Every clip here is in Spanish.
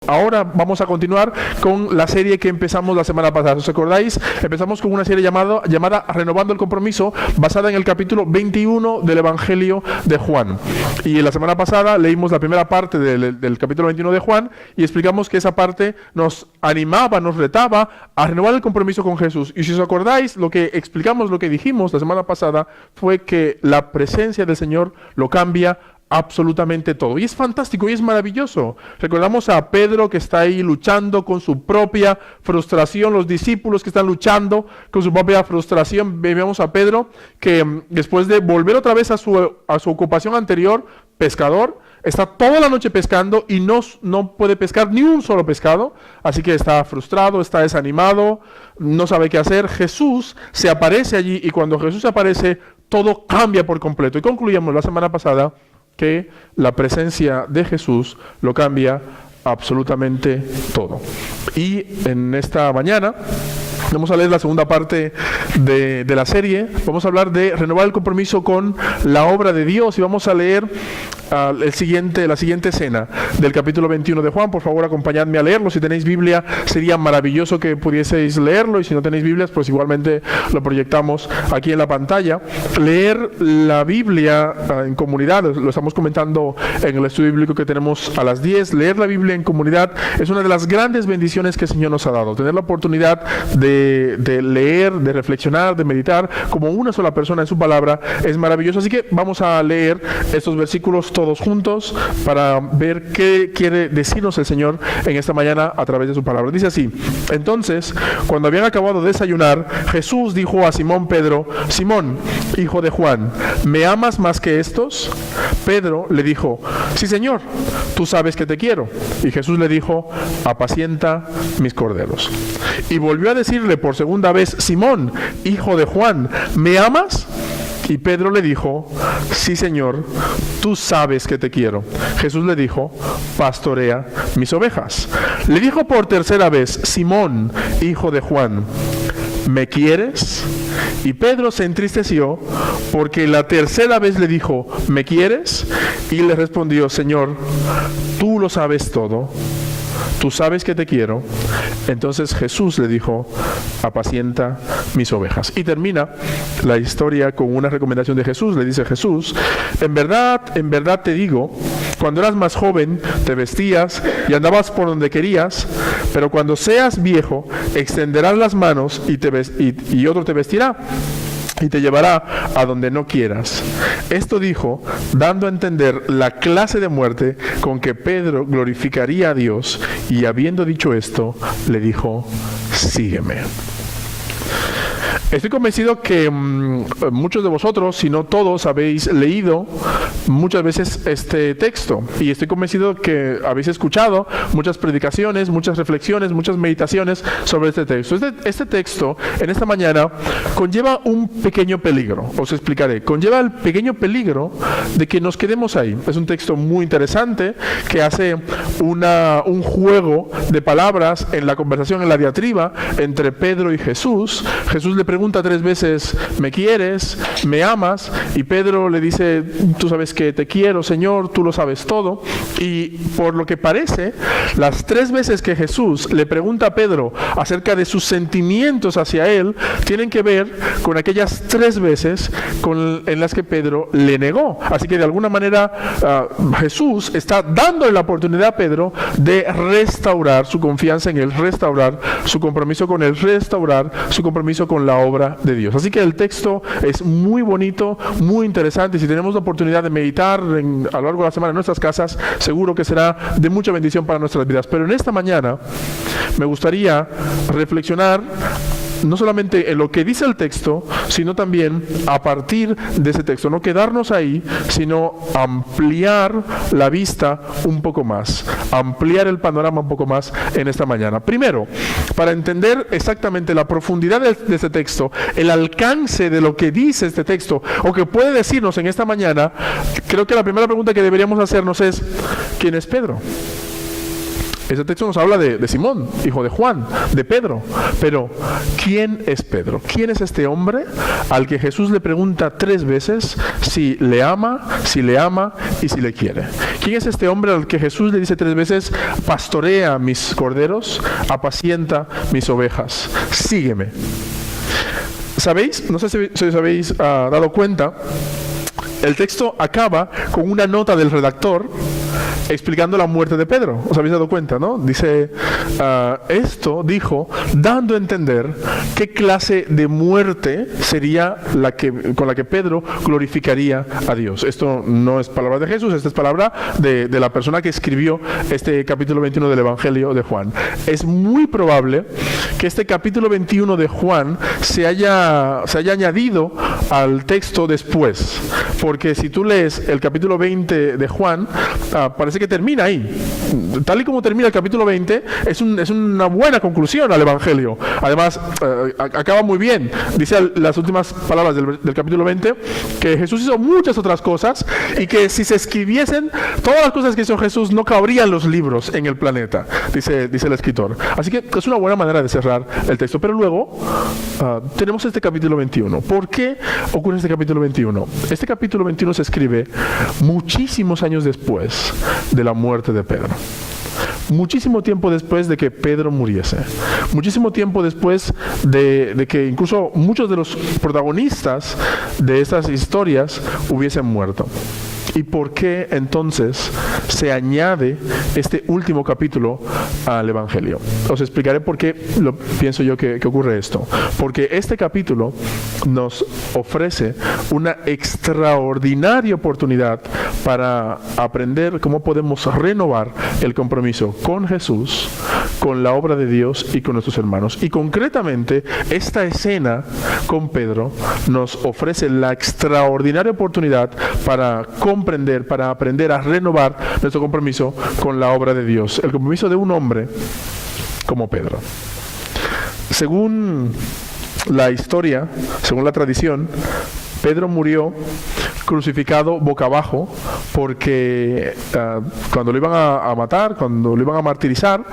ahora vamos a continuar con la serie que empezamos la semana pasada. ¿Os acordáis? Empezamos con una serie llamada Renovando el Compromiso, basada en el capítulo 21 del Evangelio de Juan. Y la semana pasada leímos la primera parte del capítulo 21 de Juan y explicamos que esa parte nos animaba, nos retaba a renovar el compromiso con Jesús. Y si os acordáis, lo que explicamos, lo que dijimos la semana pasada fue que la presencia del Señor lo cambia absolutamente todo. Y es fantástico y es maravilloso. Recordamos a Pedro que está ahí luchando con su propia frustración, los discípulos que están luchando con su propia frustración. Vemos a Pedro que después de volver otra vez a su ocupación anterior, pescador, está toda la noche pescando y no puede pescar ni un solo pescado, así que está frustrado, está desanimado, no sabe qué hacer. Jesús se aparece allí y cuando Jesús se aparece, todo cambia por completo. Y concluíamos la semana pasada que la presencia de Jesús lo cambia absolutamente todo. Y en esta mañana vamos a leer la segunda parte de la serie. Vamos a hablar de renovar el compromiso con la obra de Dios y vamos a leer la siguiente escena del capítulo 21 de Juan. Por favor, acompañadme a leerlo. Si tenéis Biblia, sería maravilloso que pudieseis leerlo, y si no tenéis Biblias, pues igualmente lo proyectamos aquí en la pantalla. Leer la Biblia en comunidad, lo estamos comentando en el estudio bíblico que tenemos a las 10. Leer la Biblia en comunidad es una de las grandes bendiciones que el Señor nos ha dado. Tener la oportunidad de leer, de reflexionar, de meditar como una sola persona en su palabra es maravilloso. Así que vamos a leer estos versículos todos juntos para ver qué quiere decirnos el Señor en esta mañana a través de su palabra. Dice así: entonces, cuando habían acabado de desayunar, Jesús dijo a Simón Pedro: Simón, hijo de Juan, ¿me amas más que estos? Pedro le dijo: sí, Señor, tú sabes que te quiero. Y Jesús le dijo: apacienta mis corderos. Y volvió a decirle por segunda vez: Simón, hijo de Juan, ¿me amas? Y Pedro le dijo: sí, Señor, tú sabes que te quiero. Jesús le dijo: pastorea mis ovejas. Le dijo por tercera vez: Simón, hijo de Juan, ¿me quieres? Y Pedro se entristeció porque la tercera vez le dijo: ¿me quieres? Y le respondió: Señor, tú lo sabes todo. Tú sabes que te quiero. Entonces Jesús le dijo: apacienta mis ovejas. Y termina la historia con una recomendación de Jesús. Le dice Jesús: en verdad te digo, cuando eras más joven te vestías y andabas por donde querías, pero cuando seas viejo extenderás las manos y otro te vestirá y te llevará a donde no quieras. Esto dijo, dando a entender la clase de muerte con que Pedro glorificaría a Dios, y habiendo dicho esto, le dijo: sígueme. Estoy convencido que muchos de vosotros, si no todos, habéis leído muchas veces este texto, y estoy convencido que habéis escuchado muchas predicaciones, muchas reflexiones, muchas meditaciones sobre este texto. Este texto, en esta mañana, conlleva un pequeño peligro. Os explicaré. Conlleva el pequeño peligro de que nos quedemos ahí. Es un texto muy interesante que hace un juego de palabras en la conversación, en la diatriba entre Pedro y Jesús. Jesús le pregunta 3 veces: ¿me quieres? ¿Me amas? Y Pedro le dice: tú sabes que te quiero, Señor, tú lo sabes todo. Y por lo que parece, las 3 veces que Jesús le pregunta a Pedro acerca de sus sentimientos hacia él, tienen que ver con aquellas 3 veces en las que Pedro le negó. Así que de alguna manera Jesús está dándole la oportunidad a Pedro de restaurar su confianza en él, restaurar su compromiso con él, restaurar su compromiso con la obra de Dios. Así que el texto es muy bonito, muy interesante, y si tenemos la oportunidad de meditar a lo largo de la semana en nuestras casas, seguro que será de mucha bendición para nuestras vidas. Pero en esta mañana me gustaría reflexionar no solamente en lo que dice el texto, sino también a partir de ese texto. No quedarnos ahí, sino ampliar la vista un poco más, ampliar el panorama un poco más en esta mañana. Primero, para entender exactamente la profundidad de este texto, el alcance de lo que dice este texto, o que puede decirnos en esta mañana, creo que la primera pregunta que deberíamos hacernos es: ¿quién es Pedro? Este texto nos habla de Simón, hijo de Juan, de Pedro. Pero, ¿quién es Pedro? ¿Quién es este hombre al que Jesús le pregunta 3 veces si le ama y si le quiere? ¿Quién es este hombre al que Jesús le dice 3 veces, pastorea mis corderos, apacienta mis ovejas, sígueme? ¿Sabéis? No sé si os habéis dado cuenta. El texto acaba con una nota del redactor explicando la muerte de Pedro. ¿Os habéis dado cuenta, no? Dice, esto dijo, dando a entender qué clase de muerte sería con la que Pedro glorificaría a Dios. Esto no es palabra de Jesús, esta es palabra de la persona que escribió este capítulo 21 del Evangelio de Juan. Es muy probable que este capítulo 21 de Juan se haya añadido al texto después, porque si tú lees el capítulo 20 de Juan, parece que termina ahí. Tal y como termina el capítulo 20, es una buena conclusión al Evangelio. Además, acaba muy bien. Dice las últimas palabras del capítulo 20 que Jesús hizo muchas otras cosas y que si se escribiesen todas las cosas que hizo Jesús no cabrían los libros en el planeta, dice el escritor. Así que es una buena manera de cerrar el texto. Pero luego tenemos este capítulo 21. ¿Por qué ocurre este capítulo 21? Este capítulo 21 se escribe muchísimos años después de la muerte de Pedro. Muchísimo tiempo después de que Pedro muriese. Muchísimo tiempo después de que incluso muchos de los protagonistas de estas historias hubiesen muerto. ¿Y por qué entonces se añade este último capítulo al Evangelio? Os explicaré por qué pienso yo que ocurre esto. Porque este capítulo nos ofrece una extraordinaria oportunidad para aprender cómo podemos renovar el compromiso con Jesús, con la obra de Dios y con nuestros hermanos. Y concretamente, esta escena con Pedro nos ofrece la extraordinaria oportunidad para aprender a renovar nuestro compromiso con la obra de Dios, el compromiso de un hombre como Pedro. Según la historia, según la tradición, Pedro murió crucificado boca abajo porque cuando lo iban a matar, cuando lo iban a martirizar,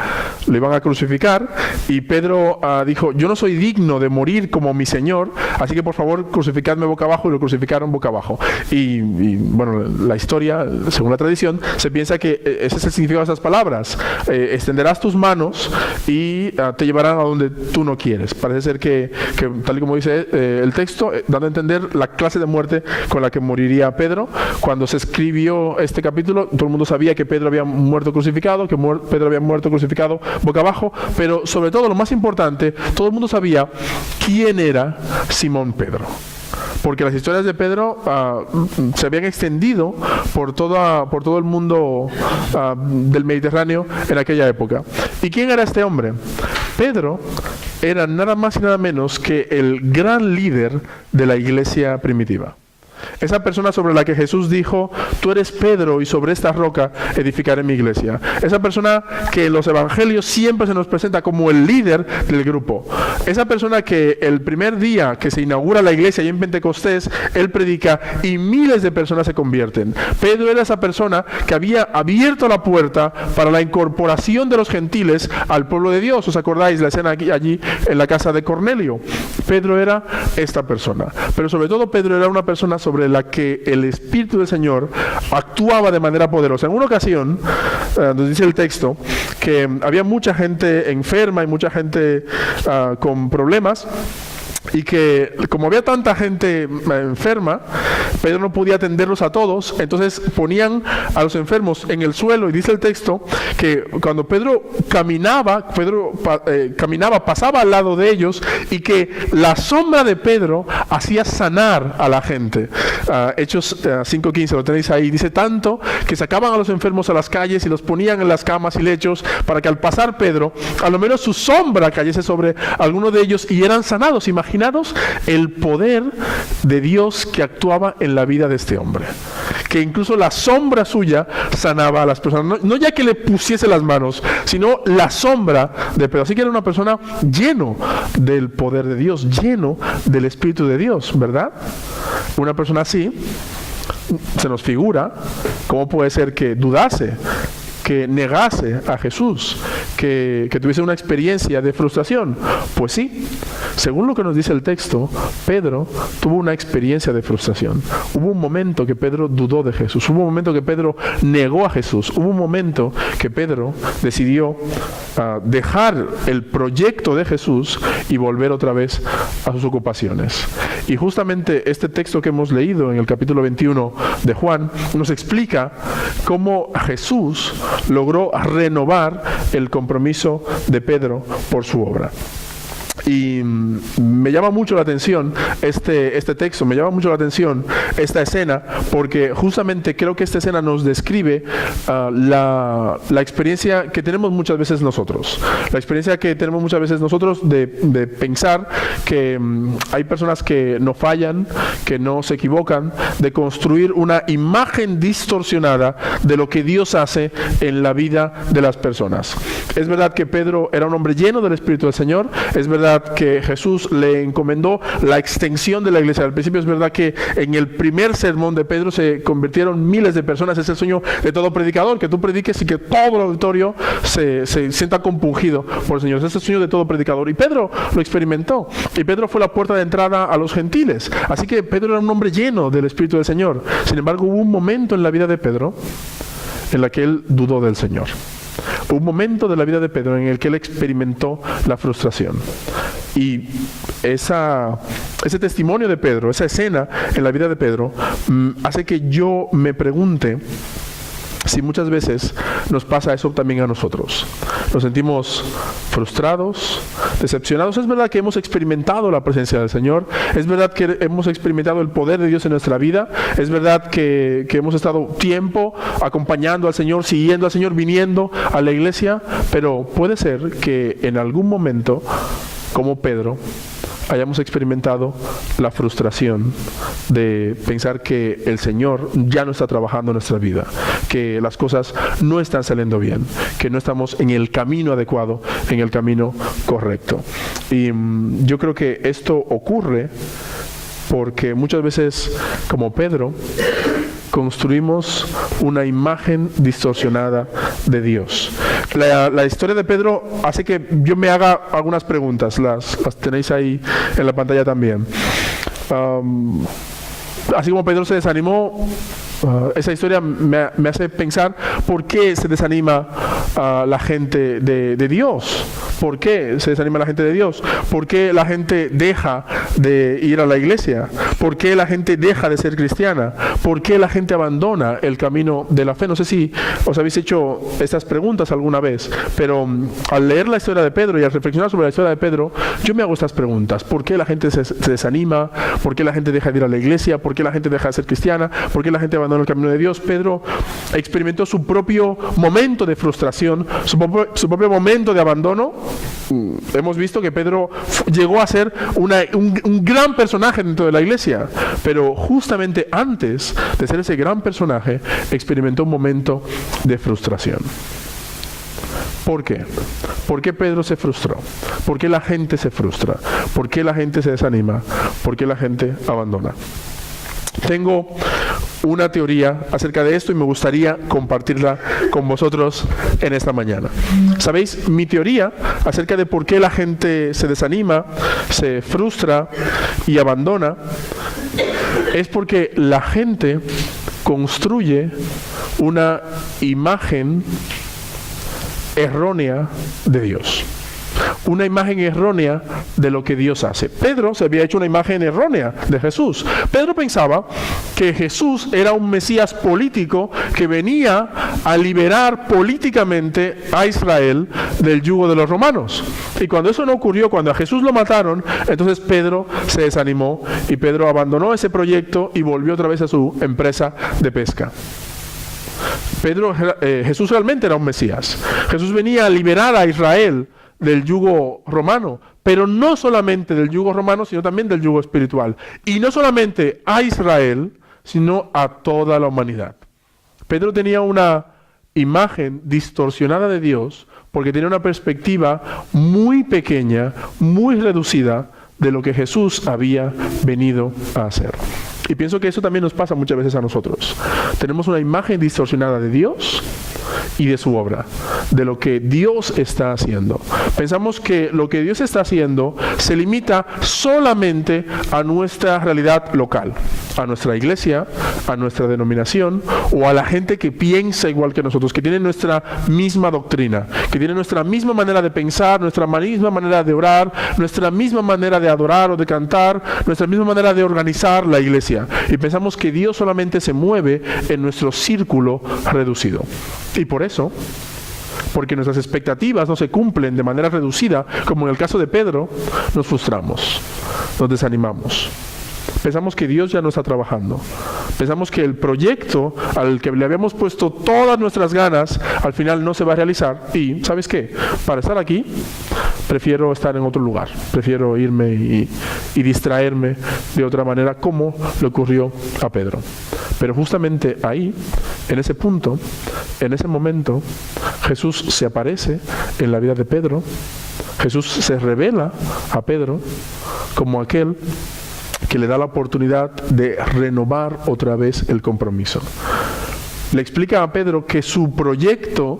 lo iban a crucificar, y Pedro dijo, yo no soy digno de morir como mi Señor, así que por favor crucificadme boca abajo, y lo crucificaron boca abajo. Y bueno, la historia, según la tradición, se piensa que ese es el significado de esas palabras. Extenderás tus manos y te llevarán a donde tú no quieres. Parece ser que tal y como dice el texto, dando a entender la clase de muerte con la que moriría Pedro. Cuando se escribió este capítulo, todo el mundo sabía que Pedro había muerto crucificado, Pedro había muerto crucificado boca abajo, pero sobre todo, lo más importante, todo el mundo sabía quién era Simón Pedro. Porque las historias de Pedro se habían extendido por todo el mundo del Mediterráneo en aquella época. ¿Y quién era este hombre? Pedro era nada más y nada menos que el gran líder de la iglesia primitiva. Esa persona sobre la que Jesús dijo, tú eres Pedro y sobre esta roca edificaré mi iglesia. Esa persona que en los evangelios siempre se nos presenta como el líder del grupo. Esa persona que el primer día que se inaugura la iglesia y en Pentecostés, él predica y miles de personas se convierten. Pedro era esa persona que había abierto la puerta para la incorporación de los gentiles al pueblo de Dios. ¿Os acordáis la escena allí en la casa de Cornelio? Pedro era esta persona. Pero sobre todo Pedro era una persona sobre la que el Espíritu del Señor actuaba de manera poderosa. En una ocasión, nos dice el texto, que había mucha gente enferma y mucha gente con problemas, y que como había tanta gente enferma, Pedro no podía atenderlos a todos, entonces ponían a los enfermos en el suelo, y dice el texto que cuando Pedro caminaba, pasaba al lado de ellos, y que la sombra de Pedro hacía sanar a la gente. Hechos 5:15, lo tenéis ahí, dice tanto que sacaban a los enfermos a las calles y los ponían en las camas y lechos para que al pasar Pedro, a lo menos su sombra cayese sobre alguno de ellos y eran sanados. Imaginaros el poder de Dios que actuaba en la vida de este hombre, que incluso la sombra suya sanaba a las personas, no ya que le pusiese las manos, sino la sombra de Pedro. Así que era una persona lleno del poder de Dios, lleno del Espíritu de Dios, ¿verdad? Una persona así, se nos figura cómo puede ser que dudase que negase a Jesús, que tuviese una experiencia de frustración. Pues sí, según lo que nos dice el texto, Pedro tuvo una experiencia de frustración. Hubo un momento que Pedro dudó de Jesús, hubo un momento que Pedro negó a Jesús, hubo un momento que Pedro decidió dejar el proyecto de Jesús y volver otra vez a sus ocupaciones. Y justamente este texto que hemos leído en el capítulo 21 de Juan nos explica cómo Jesús logró renovar el compromiso de Pedro por su obra. Y me llama mucho la atención este texto, me llama mucho la atención esta escena, porque justamente creo que esta escena nos describe la experiencia que tenemos muchas veces nosotros. La experiencia que tenemos muchas veces nosotros de pensar que hay personas que no fallan, que no se equivocan, de construir una imagen distorsionada de lo que Dios hace en la vida de las personas. Es verdad que Pedro era un hombre lleno del Espíritu del Señor, es verdad que Jesús le encomendó la extensión de la iglesia. Al principio es verdad que en el primer sermón de Pedro se convirtieron miles de personas. Es el sueño de todo predicador, que tú prediques y que todo el auditorio se sienta compungido por el Señor. Ese es el sueño de todo predicador. Y Pedro lo experimentó. Y Pedro fue la puerta de entrada a los gentiles. Así que Pedro era un hombre lleno del Espíritu del Señor. Sin embargo, hubo un momento en la vida de Pedro en la que él dudó del Señor. Un momento de la vida de Pedro en el que él experimentó la frustración. Y ese testimonio de Pedro, esa escena en la vida de Pedro, hace que yo me pregunte si muchas veces nos pasa eso también a nosotros. Nos sentimos frustrados, decepcionados. Es verdad que hemos experimentado la presencia del Señor, es verdad que hemos experimentado el poder de Dios en nuestra vida, es verdad que hemos estado tiempo acompañando al Señor, siguiendo al Señor, viniendo a la iglesia, pero puede ser que en algún momento, como Pedro, hayamos experimentado la frustración de pensar que el Señor ya no está trabajando en nuestra vida, que las cosas no están saliendo bien, que no estamos en el camino adecuado, en el camino correcto. Y yo creo que esto ocurre porque muchas veces, como Pedro, construimos una imagen distorsionada de Dios. La historia de Pedro hace que yo me haga algunas preguntas, las tenéis ahí en la pantalla también. Así como Pedro se desanimó, esa historia me hace pensar por qué se desanima la gente de Dios. ¿Por qué se desanima la gente de Dios? ¿Por qué la gente deja de ir a la iglesia? ¿Por qué la gente deja de ser cristiana? ¿Por qué la gente abandona el camino de la fe? No sé si os habéis hecho estas preguntas alguna vez, pero al leer la historia de Pedro y al reflexionar sobre la historia de Pedro, yo me hago estas preguntas. ¿Por qué la gente se desanima? ¿Por qué la gente deja de ir a la iglesia? ¿Por qué la gente deja de ser cristiana? ¿Por qué la gente abandona el camino de Dios? Pedro experimentó su propio momento de frustración, su propio momento de abandono. Hemos visto que Pedro llegó a ser un gran personaje dentro de la iglesia, pero justamente antes de ser ese gran personaje experimentó un momento de frustración. ¿Por qué? ¿Por qué Pedro se frustró? ¿Por qué la gente se frustra? ¿Por qué la gente se desanima? ¿Por qué la gente abandona? Tengo una teoría acerca de esto y me gustaría compartirla con vosotros en esta mañana. ¿Sabéis? Mi teoría acerca de por qué la gente se desanima, se frustra y abandona es porque la gente construye una imagen errónea de Dios. Una imagen errónea de lo que Dios hace. Pedro se había hecho una imagen errónea de Jesús. Pedro pensaba que Jesús era un Mesías político que venía a liberar políticamente a Israel del yugo de los romanos. Y cuando eso no ocurrió, cuando a Jesús lo mataron, entonces Pedro se desanimó y Pedro abandonó ese proyecto y volvió otra vez a su empresa de pesca. Jesús realmente era un Mesías. Jesús venía a liberar a Israel del yugo romano, pero no solamente del yugo romano, sino también del yugo espiritual. Y no solamente a Israel, sino a toda la humanidad. Pedro tenía una imagen distorsionada de Dios porque tenía una perspectiva muy pequeña, muy reducida de lo que Jesús había venido a hacer. Y pienso que eso también nos pasa muchas veces a nosotros. Tenemos una imagen distorsionada de Dios y de su obra, de lo que Dios está haciendo. Pensamos que lo que Dios está haciendo se limita solamente a nuestra realidad local, a nuestra iglesia, a nuestra denominación o a la gente que piensa igual que nosotros, que tiene nuestra misma doctrina, que tiene nuestra misma manera de pensar, nuestra misma manera de orar, nuestra misma manera de adorar o de cantar, nuestra misma manera de organizar la iglesia. Y pensamos que Dios solamente se mueve en nuestro círculo reducido. Y por eso, porque nuestras expectativas no se cumplen de manera reducida, como en el caso de Pedro, nos frustramos, nos desanimamos. Pensamos que Dios ya no está trabajando. Pensamos que el proyecto al que le habíamos puesto todas nuestras ganas, al final no se va a realizar. Y, ¿sabes qué? Para estar aquí, prefiero estar en otro lugar. Prefiero irme y distraerme de otra manera, como le ocurrió a Pedro. Pero justamente ahí, en ese punto, en ese momento, Jesús se aparece en la vida de Pedro. Jesús se revela a Pedro como aquel que le da la oportunidad de renovar otra vez el compromiso. Le explica a Pedro que su proyecto,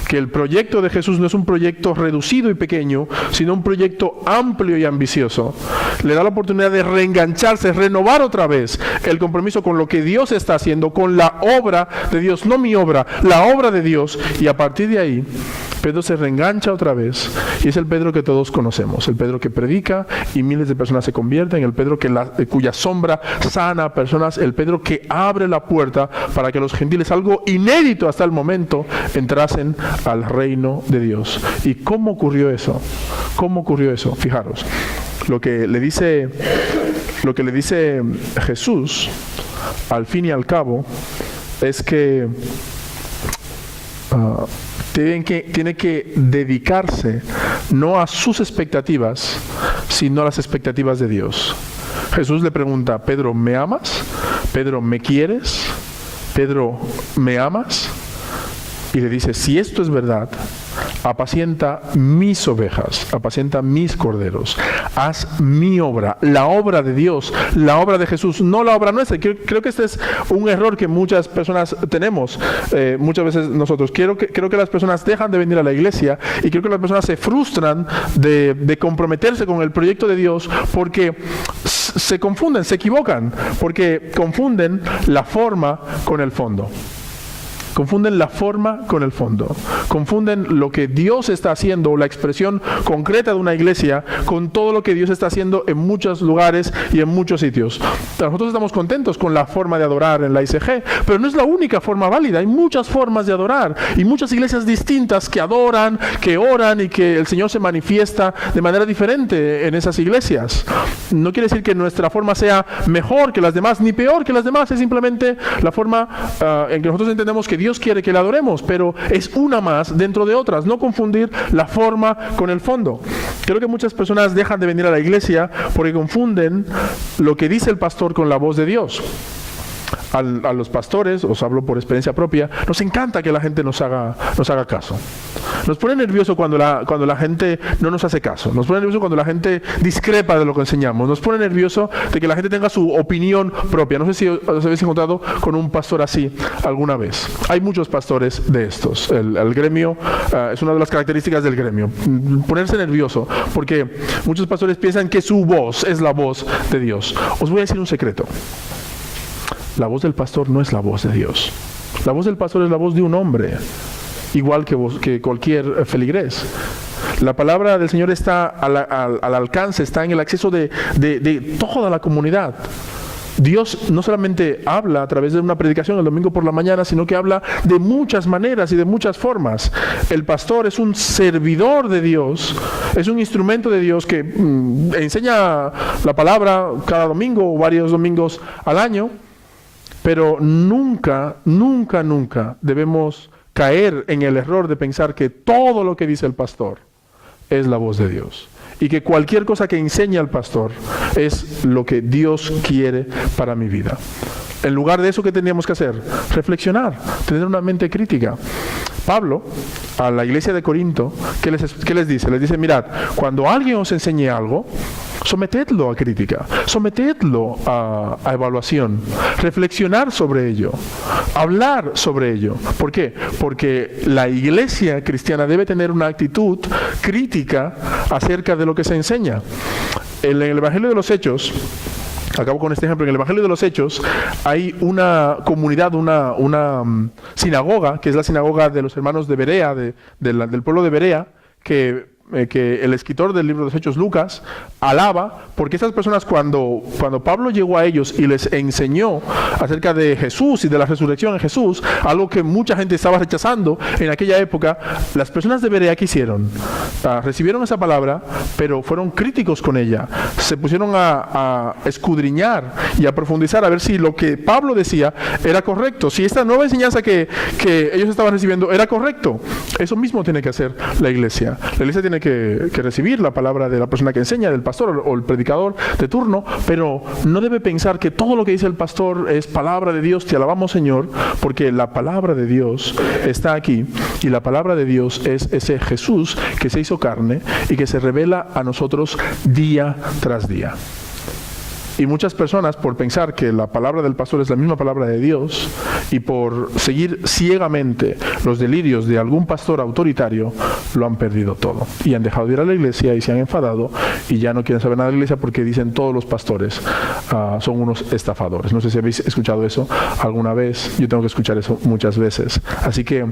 que el proyecto de Jesús no es un proyecto reducido y pequeño, sino un proyecto amplio y ambicioso. Le da la oportunidad de reengancharse, renovar otra vez el compromiso con lo que Dios está haciendo, con la obra de Dios, no mi obra, la obra de Dios. Y a partir de ahí, Pedro se reengancha otra vez y es el Pedro que todos conocemos, el Pedro que predica y miles de personas se convierten, el Pedro cuya sombra sana a personas, el Pedro que abre la puerta para que los gentiles, algo inédito hasta el momento, entrasen al reino de Dios. ¿Y cómo ocurrió eso? ¿Cómo ocurrió eso? Fijaros, lo que le dice Jesús, al fin y al cabo, es que tiene que dedicarse no a sus expectativas, sino a las expectativas de Dios. Jesús le pregunta: Pedro, ¿me amas? Pedro, ¿me quieres? Pedro, ¿me amas? Y le dice: si esto es verdad, apacienta mis ovejas, apacienta mis corderos, haz mi obra, la obra de Dios, la obra de Jesús, no la obra nuestra. Creo que este es un error que muchas personas tenemos, muchas veces nosotros. Creo que las personas dejan de venir a la iglesia y creo que las personas se frustran de comprometerse con el proyecto de Dios porque se confunden, se equivocan, porque confunden la forma con el fondo. Confunden la forma con el fondo. Confunden lo que Dios está haciendo, o la expresión concreta de una iglesia, con todo lo que Dios está haciendo en muchos lugares y en muchos sitios. Nosotros estamos contentos con la forma de adorar en la ICG, pero no es la única forma válida. Hay muchas formas de adorar y muchas iglesias distintas que adoran, que oran y que el Señor se manifiesta de manera diferente en esas iglesias. No quiere decir que nuestra forma sea mejor que las demás ni peor que las demás. Es simplemente la forma en que nosotros entendemos que Dios quiere que le adoremos, pero es una más dentro de otras. No confundir la forma con el fondo. Creo que muchas personas dejan de venir a la iglesia porque confunden lo que dice el pastor con la voz de Dios. A los pastores, os hablo por experiencia propia, nos encanta que la gente nos haga caso. Nos pone nervioso cuando la gente no nos hace caso. Nos pone nervioso cuando la gente discrepa de lo que enseñamos. Nos pone nervioso de que la gente tenga su opinión propia. No sé si os habéis encontrado con un pastor así alguna vez. Hay muchos pastores de estos. El gremio es una de las características del gremio. Ponerse nervioso porque muchos pastores piensan que su voz es la voz de Dios. Os voy a decir un secreto. La voz del pastor no es la voz de Dios. La voz del pastor es la voz de un hombre, igual que cualquier feligrés. La palabra del Señor está al alcance, está en el acceso de toda la comunidad. Dios no solamente habla a través de una predicación el domingo por la mañana, sino que habla de muchas maneras y de muchas formas. El pastor es un servidor de Dios, es un instrumento de Dios que enseña la palabra cada domingo o varios domingos al año, pero nunca debemos caer en el error de pensar que todo lo que dice el pastor es la voz de Dios. Y que cualquier cosa que enseña el pastor es lo que Dios quiere para mi vida. En lugar de eso, ¿qué tendríamos que hacer? Reflexionar, tener una mente crítica. Pablo, a la iglesia de Corinto, ¿qué les dice? Les dice: mirad, cuando alguien os enseñe algo, Sometedlo a crítica, sometedlo a evaluación, reflexionar sobre ello, hablar sobre ello. ¿Por qué? Porque la iglesia cristiana debe tener una actitud crítica acerca de lo que se enseña. En el Evangelio de los Hechos, acabo con este ejemplo, en el Evangelio de los Hechos hay una comunidad, una sinagoga, que es la sinagoga de los hermanos de Berea, del pueblo de Berea, que el escritor del libro de los Hechos, Lucas, alaba, porque estas personas cuando Pablo llegó a ellos y les enseñó acerca de Jesús y de la resurrección en Jesús, algo que mucha gente estaba rechazando en aquella época, las personas de Berea, ¿qué hicieron? Recibieron esa palabra, pero fueron críticos con ella, se pusieron a escudriñar y a profundizar a ver si lo que Pablo decía era correcto, si esta nueva enseñanza que ellos estaban recibiendo era correcto. Eso mismo tiene que hacer la iglesia. La iglesia tiene que recibir la palabra de la persona que enseña, del pastor o el predicador de turno, pero no debe pensar que todo lo que dice el pastor es palabra de Dios, te alabamos Señor, porque la palabra de Dios está aquí, y la palabra de Dios es ese Jesús que se hizo carne y que se revela a nosotros día tras día. Y muchas personas, por pensar que la palabra del pastor es la misma palabra de Dios y por seguir ciegamente los delirios de algún pastor autoritario, lo han perdido todo. Y han dejado de ir a la iglesia y se han enfadado y ya no quieren saber nada de la iglesia porque dicen todos los pastores son unos estafadores. No sé si habéis escuchado eso alguna vez. Yo tengo que escuchar eso muchas veces. Así que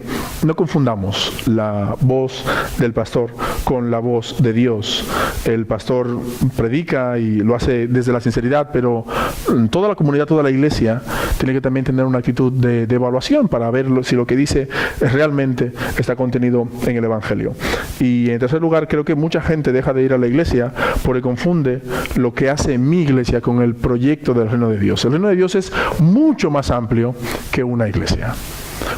no confundamos la voz del pastor con la voz de Dios. El pastor predica y lo hace desde la sinceridad, pero toda la comunidad, toda la iglesia tiene que también tener una actitud de evaluación para ver si lo que dice realmente está contenido en el Evangelio. Y en tercer lugar, creo que mucha gente deja de ir a la iglesia porque confunde lo que hace mi iglesia con el proyecto del reino de Dios. El reino de Dios es mucho más amplio que una iglesia.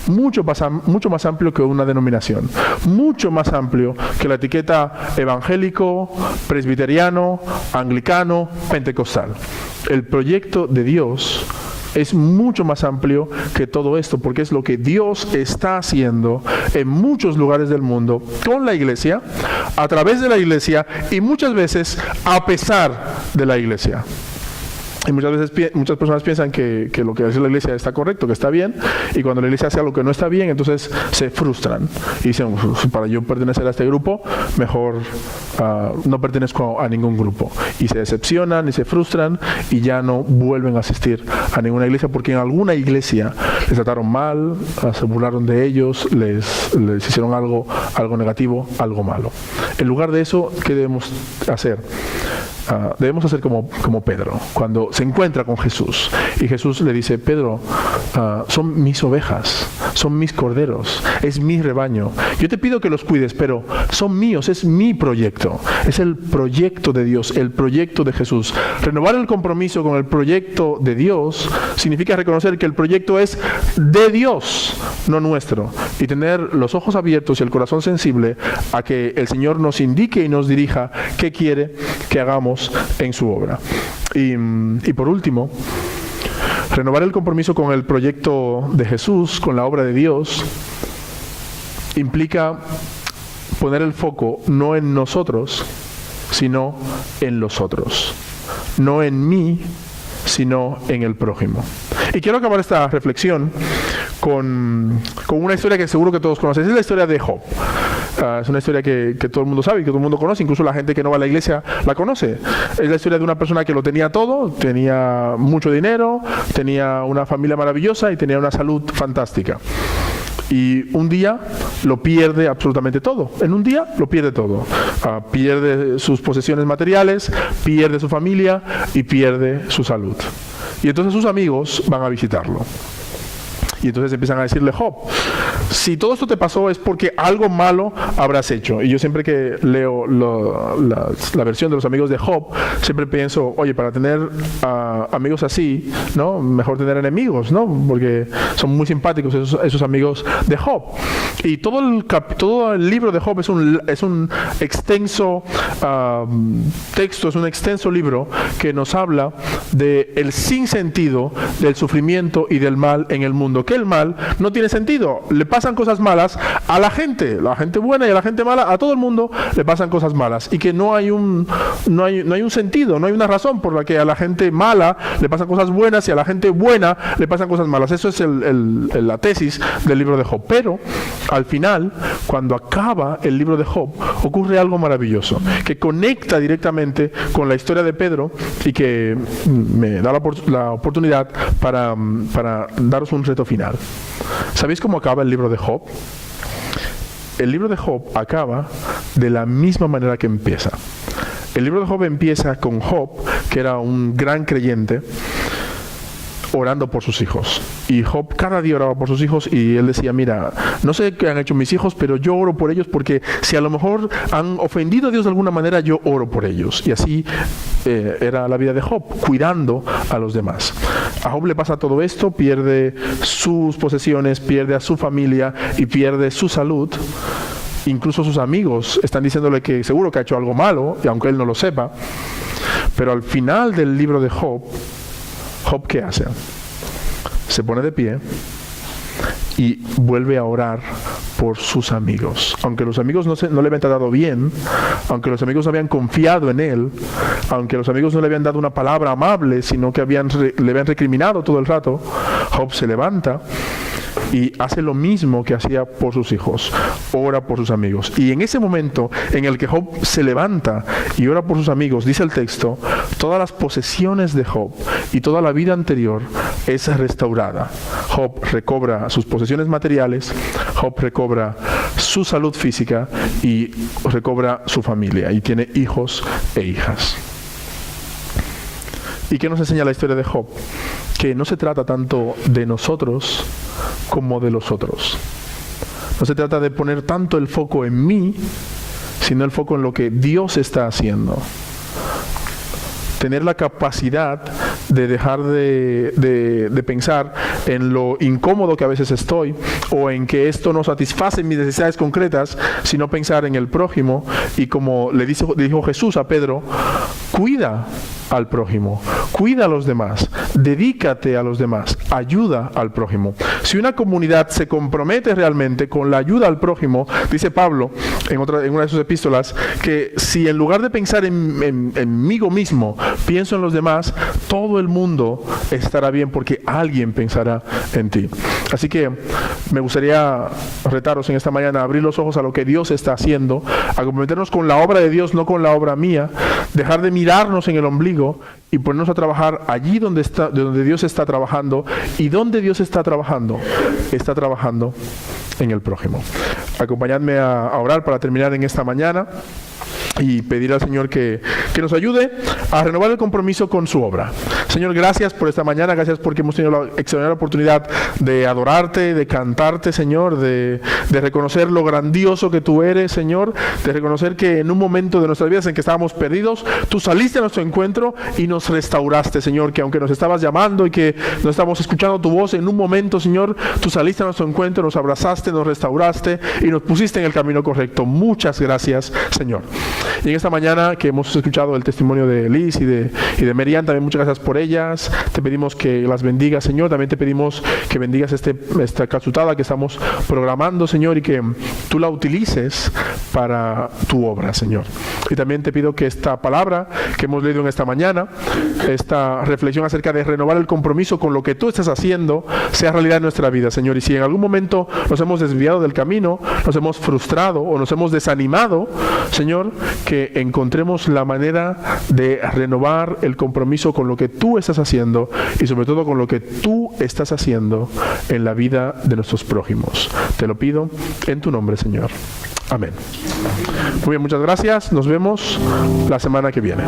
Mucho más amplio que una denominación, mucho más amplio que la etiqueta evangélico, presbiteriano, anglicano, pentecostal. El proyecto de Dios es mucho más amplio que todo esto, porque es lo que Dios está haciendo en muchos lugares del mundo con la iglesia, a través de la iglesia y muchas veces a pesar de la iglesia. Y muchas personas piensan que lo que hace la iglesia está correcto, que está bien, y cuando la iglesia hace algo que no está bien, entonces se frustran y dicen, para yo pertenecer a este grupo, mejor no pertenezco a ningún grupo. Y se decepcionan y se frustran y ya no vuelven a asistir a ninguna iglesia, porque en alguna iglesia les trataron mal, se burlaron de ellos, les hicieron algo negativo, algo malo. En lugar de eso, ¿qué debemos hacer? Debemos hacer como Pedro, cuando se encuentra con Jesús y Jesús le dice, Pedro, son mis ovejas, son mis corderos, es mi rebaño, yo te pido que los cuides, pero son míos, es mi proyecto, es el proyecto de Dios, el proyecto de Jesús. Renovar el compromiso con el proyecto de Dios significa reconocer que el proyecto es de Dios, no nuestro, y tener los ojos abiertos y el corazón sensible a que el Señor nos indique y nos dirija qué quiere que hagamos en su obra. Y por último, renovar el compromiso con el proyecto de Jesús, con la obra de Dios, implica poner el foco no en nosotros, sino en los otros. No en mí, sino en el prójimo. Y quiero acabar esta reflexión con una historia que seguro que todos conocen. Es la historia de Job. Es una historia que todo el mundo sabe y que todo el mundo conoce, incluso la gente que no va a la iglesia la conoce. Es la historia de una persona que lo tenía todo, tenía mucho dinero, tenía una familia maravillosa y tenía una salud fantástica. Y un día lo pierde absolutamente todo. En un día lo pierde todo. Pierde sus posesiones materiales, pierde su familia y pierde su salud. Y entonces sus amigos van a visitarlo. Y entonces empiezan a decirle, Job, si todo esto te pasó es porque algo malo habrás hecho. Y yo siempre que leo la versión de los amigos de Job, siempre pienso, oye, para tener amigos así, ¿no? Mejor tener enemigos, ¿no? Porque son muy simpáticos esos amigos de Job. Y todo el libro de Job es un extenso texto, es un extenso libro que nos habla del sinsentido del sufrimiento y del mal en el mundo. Que el mal no tiene sentido. Le pasan cosas malas a la gente buena y a la gente mala, a todo el mundo le pasan cosas malas, y que no hay un sentido, no hay una razón por la que a la gente mala le pasan cosas buenas y a la gente buena le pasan cosas malas. Eso es la tesis del libro de Job. Pero al final, cuando acaba el libro de Job, ocurre algo maravilloso que conecta directamente con la historia de Pedro y que me da la oportunidad para daros un reto final. ¿Sabéis cómo acaba el libro de Job? El libro de Job acaba de la misma manera que empieza. El libro de Job empieza con Job, que era un gran creyente, orando por sus hijos. Y Job cada día oraba por sus hijos, y él decía: mira, no sé qué han hecho mis hijos, pero yo oro por ellos, porque si a lo mejor han ofendido a Dios de alguna manera, yo oro por ellos. Y así era la vida de Job, cuidando a los demás. A Job le pasa todo esto, pierde sus posesiones, pierde a su familia y pierde su salud. Incluso sus amigos están diciéndole que seguro que ha hecho algo malo, y aunque él no lo sepa. Pero al final del libro de Job, ¿qué hace? Se pone de pie y vuelve a orar por sus amigos. Aunque los amigos no le habían tratado bien, aunque los amigos no habían confiado en él, aunque los amigos no le habían dado una palabra amable, sino que le habían recriminado todo el rato, Job se levanta y hace lo mismo que hacía por sus hijos, ora por sus amigos. Y en ese momento en el que Job se levanta y ora por sus amigos, dice el texto, todas las posesiones de Job y toda la vida anterior es restaurada. Job recobra sus posesiones materiales, Job recobra su salud física y recobra su familia, y tiene hijos e hijas. ¿Y qué nos enseña la historia de Job? Que no se trata tanto de nosotros como de los otros. No se trata de poner tanto el foco en mí, sino el foco en lo que Dios está haciendo. Tener la capacidad de dejar de pensar en lo incómodo que a veces estoy, o en que esto no satisface mis necesidades concretas, sino pensar en el prójimo. Y como le dijo Jesús a Pedro: cuida al prójimo, cuida a los demás, dedícate a los demás, ayuda al prójimo. Si una comunidad se compromete realmente con la ayuda al prójimo, dice Pablo en una de sus epístolas, que si en lugar de pensar en mí mismo, pienso en los demás, todo el mundo estará bien, porque alguien pensará en ti. Así que me gustaría retaros en esta mañana a abrir los ojos a lo que Dios está haciendo, a comprometernos con la obra de Dios, no con la obra mía, dejar de mirarnos en el ombligo y ponernos a trabajar allí donde Dios está trabajando. ¿Y donde Dios está trabajando? Está trabajando en el prójimo. Acompañadme a orar para terminar en esta mañana y pedir al Señor que nos ayude a renovar el compromiso con su obra. Señor, gracias por esta mañana, gracias porque hemos tenido la extraordinaria oportunidad de adorarte, de cantarte, Señor, de reconocer lo grandioso que tú eres, Señor, de reconocer que en un momento de nuestras vidas en que estábamos perdidos, tú saliste a nuestro encuentro y nos restauraste, Señor, que aunque nos estabas llamando y que no estábamos escuchando tu voz, en un momento, Señor, tú saliste a nuestro encuentro, nos abrazaste, nos restauraste y nos pusiste en el camino correcto. Muchas gracias, Señor. Y en esta mañana que hemos escuchado el testimonio de Liz y de Merian, también muchas gracias por ellas. Te pedimos que las bendigas, Señor. También te pedimos que bendigas esta casutada que estamos programando, Señor, y que tú la utilices para tu obra, Señor. Y también te pido que esta palabra que hemos leído en esta mañana, esta reflexión acerca de renovar el compromiso con lo que tú estás haciendo, sea realidad en nuestra vida, Señor. Y si en algún momento nos hemos desviado del camino, nos hemos frustrado o nos hemos desanimado, Señor, que encontremos la manera de renovar el compromiso con lo que tú estás haciendo, y sobre todo con lo que tú estás haciendo en la vida de nuestros prójimos. Te lo pido en tu nombre, Señor. Amén. Muy bien, muchas gracias. Nos vemos la semana que viene.